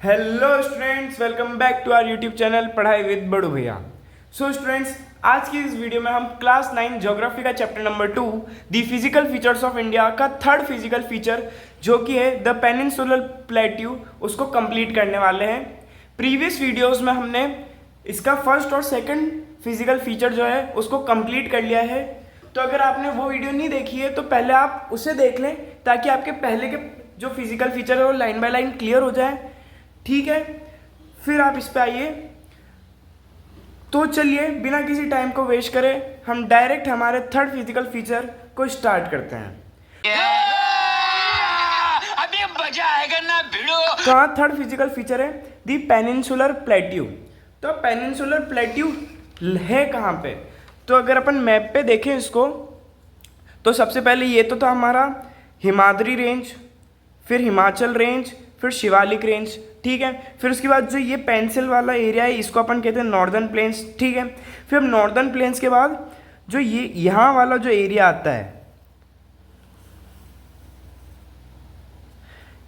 Hello students, welcome back to our YouTube channel Padhai with Badu Bhaiya. So students, आज की इस video में हम क्लास 9 ज्योग्राफी का chapter number 2 the physical features of India का थर्ड फिजिकल फीचर जो कि है द पेनिनसुलर प्लेट्यू, उसको कंप्लीट करने वाले हैं। प्रीवियस वीडियोस में हमने इसका फर्स्ट और सेकंड फिजिकल फीचर जो है उसको कंप्लीट कर लिया है। तो अगर आपने वो वीडियो नहीं देखी है तो पहले आप उसे देख लें ताकि आपके पहले के जो फिजिकल फीचर है वो लाइन बाय लाइन क्लियर हो जाए। ठीक है, फिर आप इस पे आइए। तो चलिए बिना किसी टाइम को वेस्ट करे हम डायरेक्ट हमारे थर्ड फिजिकल फीचर को स्टार्ट करते हैं। अभी मजा आएगा ना भिड़ो। तो हाँ, थर्ड फिजिकल फीचर है दी पेनिनसुलर प्लेट्यू। तो पेनिनसुलर प्लेट्यू है कहाँ पे? तो अगर अपन मैप पे देखें इसको तो सबसे पहले ये तो था हमारा हिमाद्री रेंज, फिर हिमाचल रेंज, फिर शिवालिक रेंज। ठीक है, फिर उसके बाद जो ये पेंसिल वाला एरिया है इसको अपन कहते हैं नॉर्दर्न प्लेन्स। ठीक है, फिर नॉर्दर्न प्लेन्स के बाद जो ये यहाँ वाला जो एरिया आता है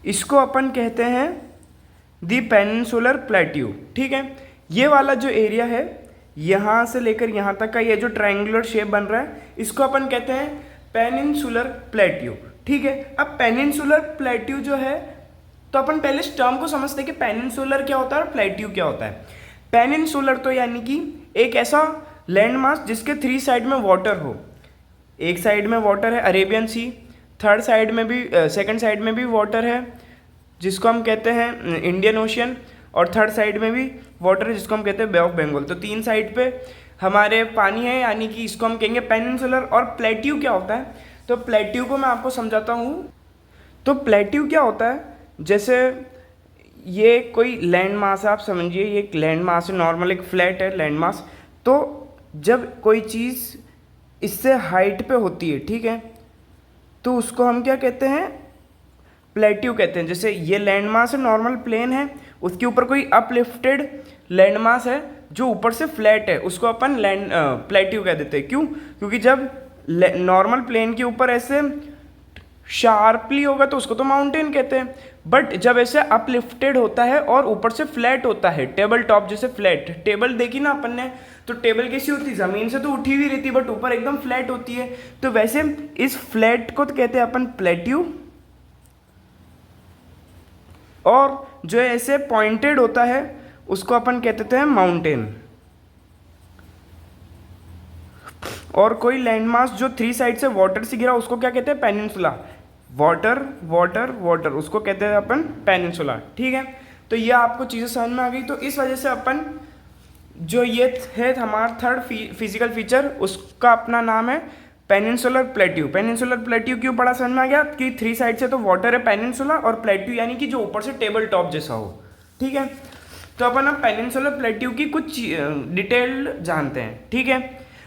इसको अपन कहते हैं दी पेनिनसुलर प्लेट्यू। ठीक है, ये वाला जो एरिया है यहाँ से लेकर यहाँ तक का ये जो ट्रायंगुलर शेप बन रहा है इसको अपन कहते हैं पेनिनसुलर प्लेट्यू। ठीक है, अब पेनिनसुलर प्लेट्यू जो है तो अपन पहले इस टर्म को समझते हैं कि पेनिनसुलर क्या होता है और प्लेट्यू क्या होता है। पेनिनसुलर तो यानी कि एक ऐसा लैंड मास जिसके 3 साइड में वाटर हो। एक साइड में वाटर है अरेबियन सी, थर्ड साइड में भी सेकंड साइड में भी वाटर है जिसको हम कहते हैं इंडियन ओशियन, और थर्ड साइड में भी वाटर है जिसको हम कहते हैं बे ऑफ बंगाल। तो 3 साइड पे हमारे पानी है, यानी कि इसको हम कहेंगे पेनिनसुलर। और प्लेट्यू क्या होता है? तो प्लेट्यू को मैं आपको समझाता हूँ। तो प्लेट्यू क्या होता है, जैसे ये कोई लैंड मास है, आप समझिए ये एक लैंड मास है, नॉर्मल एक फ्लैट है लैंड मास। तो जब कोई चीज़ इससे हाइट पे होती है, ठीक है, तो उसको हम क्या कहते हैं? प्लेट्यू कहते हैं। जैसे ये लैंड मास है, नॉर्मल प्लेन है, उसके ऊपर कोई अपलिफ्टेड लैंड मास है जो ऊपर से फ्लैट है, उसको अपन प्लेट्यू कह देते हैं। क्यों? क्योंकि जब नॉर्मल प्लेन के ऊपर ऐसे शार्पली होगा तो उसको तो माउंटेन कहते हैं, बट जब ऐसे अपलिफ्टेड होता है और ऊपर से फ्लैट होता है, टेबल टॉप जैसे फ्लैट टेबल देखी ना अपन ने, तो टेबल कैसी होती है? ज़मीन से तो उठी हुई रहती है बट ऊपर एकदम फ्लैट होती है। तो वैसे इस फ्लैट को तो कहते हैं अपन प्लेट्यू, और जो ऐसे पॉइंटेड होता है उसको अपन कहते हैं माउंटेन। और कोई लैंडमास जो 3 साइड से वाटर से घिरा उसको क्या कहते हैं? पेनिनसुला। वाटर वाटर वाटर, उसको कहते हैं अपन पेनिनसुला। ठीक है, तो ये आपको चीज़ें समझ में आ गई। तो इस वजह से अपन जो ये है हमारा थर्ड फिजिकल फीचर, उसका अपना नाम है पेनिनसुलर प्लेट्यू। पेनिनसुलर प्लेट्यू क्यों पड़ा समझ में आ गया कि 3 साइड से तो वाटर है पेनिनसुला, और प्लेट्यू यानी कि जो ऊपर से टेबल टॉप जैसा हो। ठीक है, तो अपन अब पेनिनसुलर प्लेट्यू की कुछ डिटेल जानते हैं। ठीक है,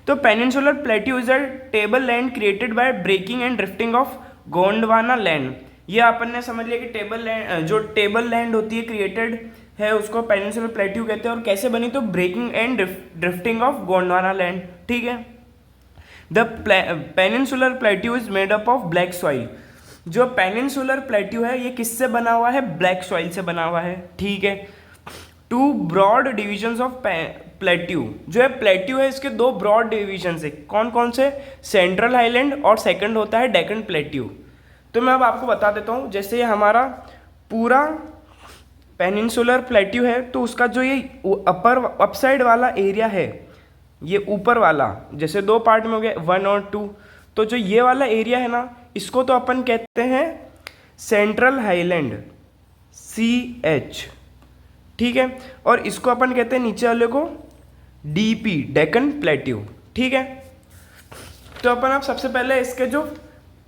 तो peninsular plateau is a tableland created by breaking and drifting of Gondwana land. ये अपन ने समझ लिया कि टेबल लैंड, जो टेबल लैंड होती है क्रिएटेड है, उसको पेनिनसुलर प्लेट्यू कहते हैं। और कैसे बनी? तो breaking and drifting of Gondwana land. ठीक है, the peninsular plateau is made up of black soil. जो पेनिनसुलर प्लेट्यू है ये किससे बना हुआ है? ब्लैक सॉइल से बना हुआ है। ठीक है, 2 ब्रॉड डिविजन्स ऑफ प्लेट्यू। जो है प्लेट्यू है इसके 2 ब्रॉड डिविजन है। कौन कौन से? सेंट्रल हाईलैंड और सेकंड होता है डेक्कन प्लेट्यू। तो मैं अब आपको बता देता हूँ। जैसे ये हमारा पूरा पेनिनसुलर प्लेट्यू है तो उसका जो ये अपर अपसाइड वाला एरिया है, ये ऊपर वाला, जैसे 2 पार्ट में हो गया 1 और 2, तो जो ये वाला एरिया है ना इसको तो अपन कहते हैं सेंट्रल हाईलैंड, CH। ठीक है, और इसको अपन कहते हैं नीचे वाले को DP, डेक्कन प्लेट्यू। ठीक है, तो अपन अब सबसे पहले इसके जो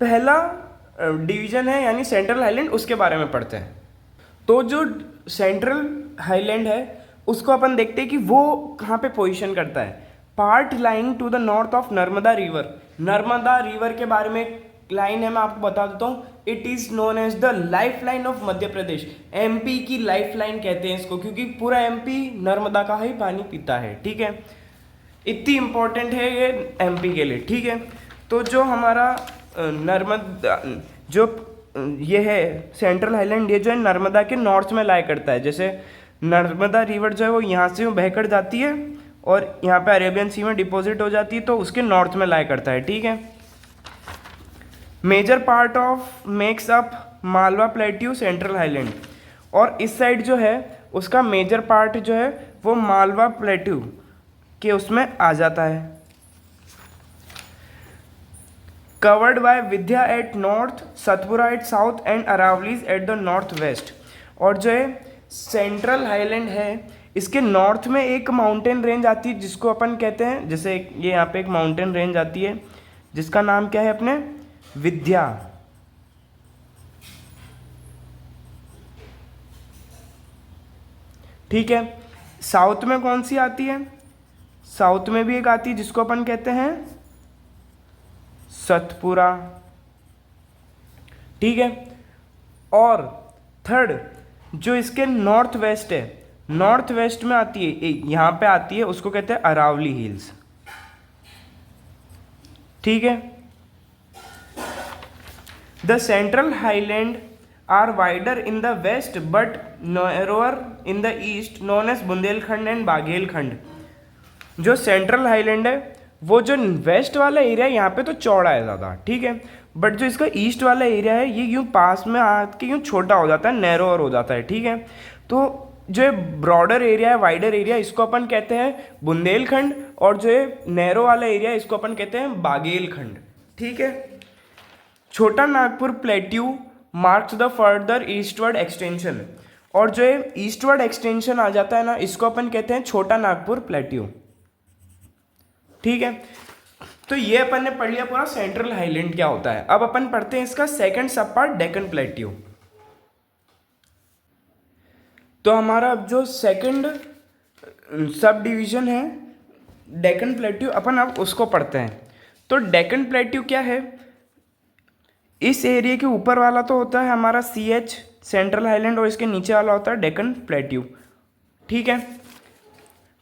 पहला डिवीजन है यानी सेंट्रल हाईलैंड उसके बारे में पढ़ते हैं। तो जो सेंट्रल हाईलैंड है उसको अपन देखते हैं कि वो कहाँ पे पोजीशन करता है। Part lying to the north of Narmada river. Narmada river के बारे में एक लाइन है, मैं आपको बता देता हूँ। It is known as the lifeline of Madhya Pradesh. MP की लाइफ लाइन कहते हैं इसको, क्योंकि पूरा MP नर्मदा का ही पानी पीता है। ठीक है, इतनी इम्पोर्टेंट है ये MP के लिए। ठीक है, तो जो हमारा नर्मदा, जो ये है सेंट्रल हाईलैंड, ये जो है नर्मदा के नॉर्थ में लाई करता है। जैसे नर्मदा रिवर जो है वो यहाँ से बहकर जाती है और यहाँ पे अरेबियन सी में डिपॉजिट हो जाती है, तो उसके नॉर्थ में लाई करता है, ठीक है। Major part of makes up Malwa plateau central highland, और इस साइड जो है उसका मेजर पार्ट जो है वो मालवा प्लेट्यू के उसमें आ जाता है। Covered by Vindhya at north, Satpura at south and Aravallis at the north west. और जो है सेंट्रल हाईलैंड है इसके नॉर्थ में एक माउंटेन रेंज आती है जिसको अपन कहते हैं, जैसे ये यहाँ पे एक माउंटेन रेंज आती है जिसका नाम क्या है अपने, विंध्या। ठीक है। साउथ में कौन सी आती है, साउथ में भी एक आती है जिसको अपन कहते हैं सतपुरा, ठीक है। और थर्ड जो इसके नॉर्थ वेस्ट है, नॉर्थ वेस्ट में आती है, यहां पे आती है, उसको कहते हैं अरावली हिल्स, ठीक है। The central highland are wider in the west but narrower in the east, known as Bundelkhand and Baghelkhand. जो सेंट्रल हाईलैंड है वो जो वेस्ट वाला एरिया है यहाँ पे तो चौड़ा है ज़्यादा, ठीक है, बट जो इसका ईस्ट वाला एरिया है ये यूँ पास में आके यूँ छोटा हो जाता है, नैरोअर हो जाता है, ठीक है। तो जो ब्रॉडर एरिया है, वाइडर एरिया, इसको अपन कहते हैं बुंदेलखंड, और जो नैरो वाला एरिया है इसको अपन कहते हैं बाघेलखंड, ठीक है। छोटा Nagpur plateau marks the further eastward extension, और जो ईस्टवर्ड एक्सटेंशन आ जाता है ना इसको अपन कहते हैं छोटा नागपुर प्लेट्यू, ठीक है। तो ये अपन ने पढ़ लिया पूरा सेंट्रल हाईलैंड क्या होता है। अब अपन पढ़ते हैं इसका सेकंड सब पार्ट, डेक्कन प्लेट्यू। तो हमारा अब जो सेकंड सब डिवीजन है डेक्कन प्लेट्यू, अपन अब उसको पढ़ते हैं। तो डेक्कन प्लेट्यू क्या है, इस एरिया के ऊपर वाला तो होता है हमारा CH सेंट्रल हाईलैंड, और इसके नीचे वाला होता है डेक्कन प्लेट्यू, ठीक है।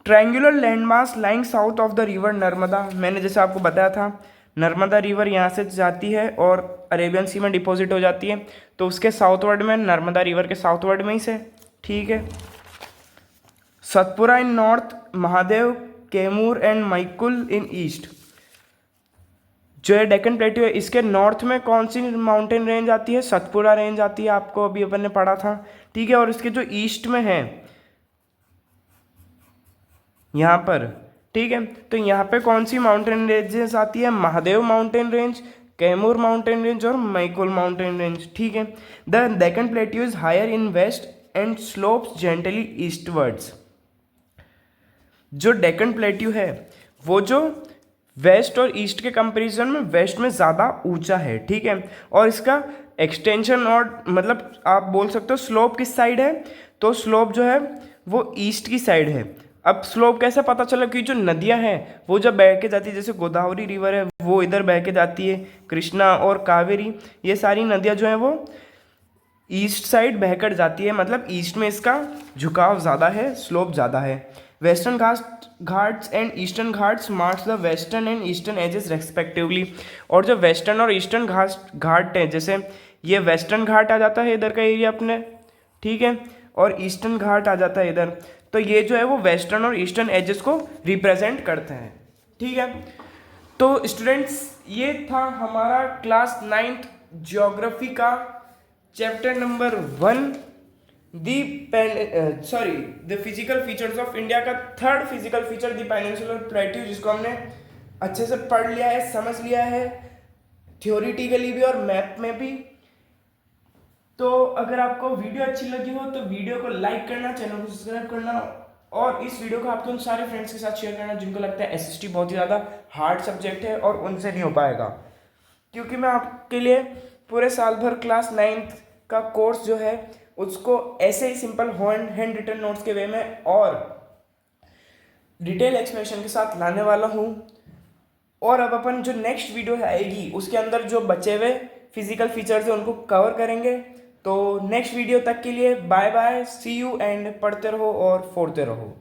Triangular landmass lying south of the river Narmada, मैंने जैसे आपको बताया था नर्मदा रिवर यहाँ से जाती है और अरेबियन सी में डिपॉजिट हो जाती है, तो उसके साउथवर्ड में, नर्मदा रिवर के साउथवर्ड में ही से, ठीक है। Satpura in north, Mahadev, Kaimur and Maikal in east. जो है डेक्कन प्लेट्यू है इसके नॉर्थ में कौन सी माउंटेन रेंज आती है, सतपुरा रेंज आती है, आपको अभी अपन ने पढ़ा था, ठीक है। और इसके जो ईस्ट में है यहाँ पर, ठीक है, तो यहाँ पे कौन सी माउंटेन रेंजेस आती है, Mahadev mountain range, Kaimur mountain range और मैकुल माउंटेन रेंज, ठीक है। The Deccan plateau is higher in west and slopes gently eastwards. जो डेक्कन प्लेट्यू है वो जो वेस्ट और ईस्ट के कंपैरिजन में वेस्ट में ज़्यादा ऊंचा है, ठीक है। और इसका एक्सटेंशन, और मतलब आप बोल सकते हो स्लोप किस साइड है, तो स्लोप जो है वो ईस्ट की साइड है। अब स्लोप कैसे पता चला, कि जो नदियां हैं वो जब बह के जाती है, जैसे गोदावरी रिवर है वो इधर बह के जाती है, कृष्णा और कावेरी, ये सारी नदियां जो हैं वो ईस्ट साइड बहकर जाती है, मतलब ईस्ट में इसका झुकाव ज़्यादा है, स्लोप ज़्यादा है। Western Ghats and eastern Ghats marks the western and eastern edges respectively. और जो वेस्टर्न और ईस्टर्न घाट है, जैसे ये वेस्टर्न घाट आ जाता है इधर का एरिया अपने, ठीक है, और ईस्टर्न घाट आ जाता है इधर, तो ये जो है वो वेस्टर्न और ईस्टर्न एजेस को रिप्रेजेंट करते हैं, ठीक है। तो स्टूडेंट्स ये था हमारा क्लास 9th ज्योग्राफी का chapter number 1, the physical features of India का third physical feature the peninsular plateau, जिसको हमने अच्छे से पढ़ लिया है, समझ लिया है, थ्योरेटिकली भी और मैप में भी। तो अगर आपको वीडियो अच्छी लगी हो तो वीडियो को लाइक करना, चैनल को सब्सक्राइब करना, और इस वीडियो को आपके उन सारे फ्रेंड्स के साथ शेयर करना जिनको लगता है SST बहुत ही ज़्यादा हार्ड सब्जेक्ट है और उनसे नहीं हो पाएगा, क्योंकि मैं आपके लिए पूरे साल भर क्लास 9th का कोर्स जो है उसको ऐसे ही सिंपल हैंड रिटन नोट्स के वे में और डिटेल एक्सप्लेनेशन के साथ लाने वाला हूँ। और अब अपन जो नेक्स्ट वीडियो आएगी उसके अंदर जो बचे हुए फिजिकल फीचर्स है उनको कवर करेंगे। तो नेक्स्ट वीडियो तक के लिए bye bye, see you, and पढ़ते रहो और फोड़ते रहो।